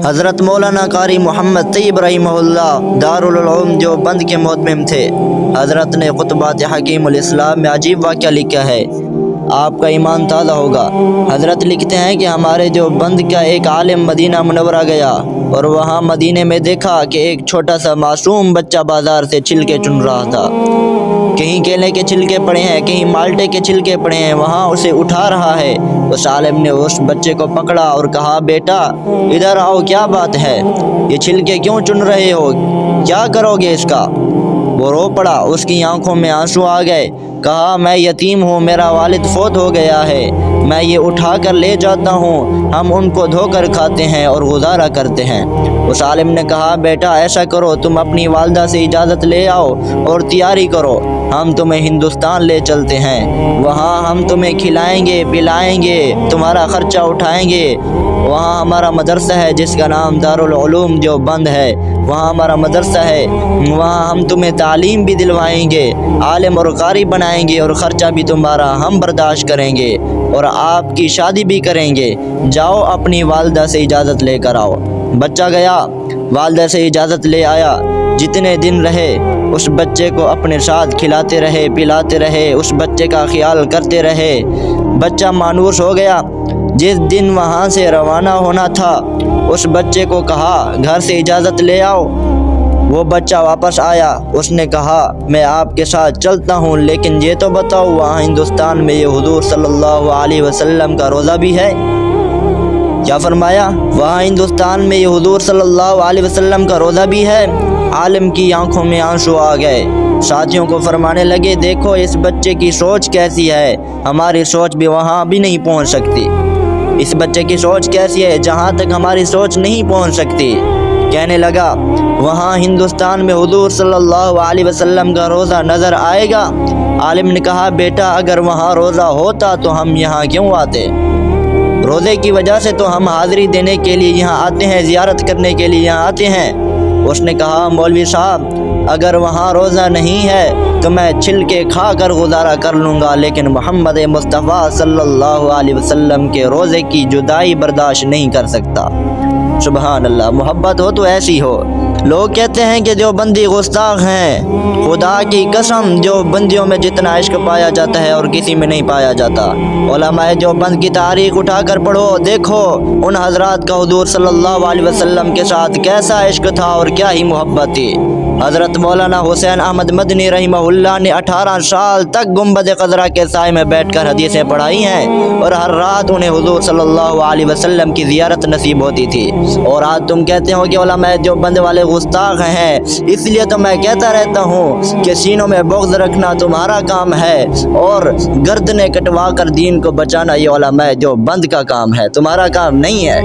حضرت مولانا قاری محمد طیب رحمہ دارال العلوم دیوبند کے محتمم تھے۔ حضرت نے خطبات حکیم الاسلام میں عجیب واقعہ لکھا ہے، آپ کا ایمان تازہ ہوگا۔ حضرت لکھتے ہیں کہ ہمارے دیوبند کا ایک عالم مدینہ منورہ گیا اور وہاں مدینے میں دیکھا کہ ایک چھوٹا سا معصوم بچہ بازار سے چھلکے چن رہا تھا۔ کہیں کیلے کے چھلکے پڑے ہیں، کہیں مالٹے کے چھلکے پڑے ہیں، وہاں اسے اٹھا رہا ہے۔ اس عالم نے اس بچے کو پکڑا اور کہا، بیٹا ادھر آؤ، کیا بات ہے؟ یہ چھلکے کیوں چن رہے ہو؟ کیا کرو گے اس کا؟ وہ رو پڑا، اس کی آنکھوں میں آنسو آ گئے۔ کہا، میں یتیم ہوں، میرا والد فوت ہو گیا ہے، میں یہ اٹھا کر لے جاتا ہوں، ہم ان کو دھو کر کھاتے ہیں اور گزارا کرتے ہیں۔ اس عالم نے کہا، بیٹا ایسا کرو، تم اپنی والدہ سے اجازت لے آؤ اور تیاری کرو، ہم تمہیں ہندوستان لے چلتے ہیں، وہاں ہم تمہیں کھلائیں گے پلائیں گے، تمہارا خرچہ اٹھائیں گے۔ وہاں ہمارا مدرسہ ہے جس کا نام دارالعلوم دیوبند ہے، وہاں ہمارا مدرسہ ہے، وہاں ہم تمہیں تعلیم بھی دلوائیں گے، عالم اور قاری بنائیں گے اور خرچہ بھی تمہارا ہم برداشت کریں گے اور آپ کی شادی بھی کریں گے، جاؤ اپنی والدہ سے اجازت لے کر آؤ۔ بچہ گیا، والدہ سے اجازت لے آیا، جتنے دن رہے اس بچے کو اپنے ساتھ کھلاتے رہے پلاتے رہے، اس بچے کا خیال کرتے رہے۔ بچہ مانوس ہو گیا۔ جس دن وہاں سے روانہ ہونا تھا اس بچے کو کہا، گھر سے اجازت لے آؤ۔ وہ بچہ واپس آیا، اس نے کہا، میں آپ کے ساتھ چلتا ہوں، لیکن یہ تو بتاؤ وہاں ہندوستان میں یہ حضور صلی اللہ علیہ وسلم کا روزہ بھی ہے؟ کیا فرمایا؟ وہاں ہندوستان میں یہ حضور صلی اللہ علیہ وسلم کا روزہ بھی ہے؟ عالم کی آنکھوں میں آنسو آ گئے۔ ساتھیوں کو فرمانے لگے، دیکھو اس بچے کی سوچ کیسی ہے، ہماری سوچ بھی وہاں بھی نہیں پہنچ سکتی۔ اس بچے کی سوچ کیسی ہے جہاں تک ہماری سوچ نہیں پہنچ سکتی۔ کہنے لگا، وہاں ہندوستان میں حضور صلی اللہ علیہ وسلم کا روزہ نظر آئے گا؟ عالم نے کہا، بیٹا اگر وہاں روزہ ہوتا تو ہم یہاں کیوں آتے؟ روزے کی وجہ سے تو ہم حاضری دینے کے لیے یہاں آتے ہیں، زیارت کرنے کے لیے یہاں آتے ہیں۔ اس نے کہا، مولوی صاحب اگر وہاں روزہ نہیں ہے تو میں چھل کے کھا کر گزارا کر لوں گا، لیکن محمد مصطفیٰ صلی اللہ علیہ وسلم کے روزے کی جدائی برداشت نہیں کر سکتا۔ سبحان اللہ، محبت ہو تو ایسی ہو۔ لوگ کہتے ہیں کہ جو بندی گستاخ ہیں، خدا کی قسم جو بندیوں میں جتنا عشق پایا جاتا ہے اور کسی میں نہیں پایا جاتا۔ علماء جو بند کی تاریخ اٹھا کر پڑھو، دیکھو ان حضرات کا حضور صلی اللہ علیہ وسلم کے ساتھ کیسا عشق تھا اور کیا ہی محبت تھی۔ حضرت مولانا حسین احمد مدنی رحمہ اللہ نے 18 سال تک گنبد خضرا کے سائے میں بیٹھ کر حدیثیں پڑھائی ہیں اور ہر رات انہیں حضور صلی اللہ علیہ وسلم کی زیارت نصیب ہوتی تھی۔ اور آج تم کہتے ہو کہ علماء جو بند والے گستاخ ہیں، اس لیے تو میں کہتا رہتا ہوں کہ سینوں میں بغض رکھنا تمہارا کام ہے اور گردنیں کٹوا کر دین کو بچانا یہ علماء جو بند کا کام ہے، تمہارا کام نہیں ہے۔